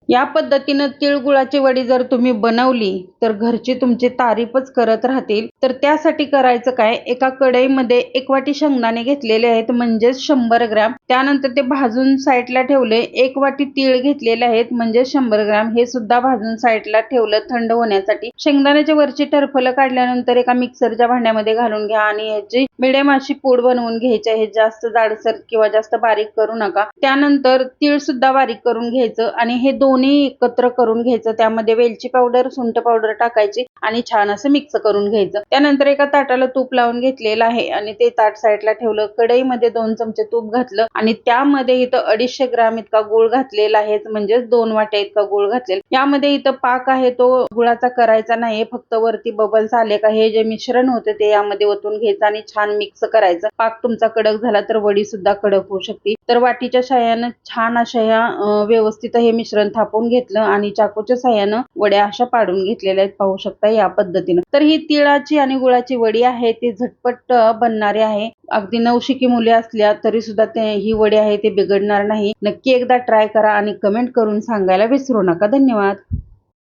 या पद्धतीनं तिळगुळाची वडी जर तुम्ही बनवली तर घरची तुमची तारीफच करत राहतील। तर त्यासाठी करायचं काय, एका कढईमध्ये 1 वाटी शेंगदाणे घेतलेले आहेत म्हणजेच 100 ग्रॅम। त्यानंतर ते भाजून साईडला ठेवले। 1 वाटी तीळ घेतलेले आहेत म्हणजे 100 ग्रॅम, हे सुद्धा भाजून साईडला ठेवलं थंड होण्यासाठी। शेंगदाण्याची वरची टरफलं काढल्यानंतर एका मिक्सरच्या भांड्यामध्ये घालून घ्या आणि याची मिडियम अशी पूड बनवून घ्यायची आहे, जास्त जाडसर किंवा जास्त बारीक करू नका। त्यानंतर तीळ सुद्धा बारीक करून घ्यायचं आणि हे दोन्ही एकत्र करून घ्यायचं। त्यामध्ये वेलची पावडर, सुंठ पावडर टाकायची आणि छान असं मिक्स करून घ्यायचं। त्यानंतर एका ताटाला तूप लावून घेतलेलं आहे आणि ते ताट साईडला ठेवलं। कढईमध्ये 2 चमचे तूप घातलं आणि त्यामध्ये इथं 250 ग्रॅम इतका गूळ घातलेला आहे, म्हणजे 2 वाट्या इतका गूळ घातलेला। यामध्ये इथं पाक आहे तो गुळाचा करायचा नाही, फक्त वरती बबल्स आले का हे जे मिश्रण होते ते यामध्ये ओतून घ्यायचं आणि छान मिक्स करायचं। पाक तुमचा कडक झाला तर वडी सुद्धा कडक होऊ शकते। तर वाटीच्या साहाय्यानं छान अशा ह्या व्यवस्थित हे मिश्रण थापून घेतलं आणि चाकूच्या साहाय्यानं वड्या अशा पाडून घेतलेल्या आहेत, पाहू शकता या पद्धतीनं। तर ही तिळाची आणि गुळाची वडी आहे ती झटपट बनणारी आहे। अगदी नवशिकी मुली असल्या तरी सुद्धा ही वडी आहे ते बिघडणार नाही। नक्की एकदा ट्राय करा आणि कमेंट करून सांगायला विसरू नका। धन्यवाद।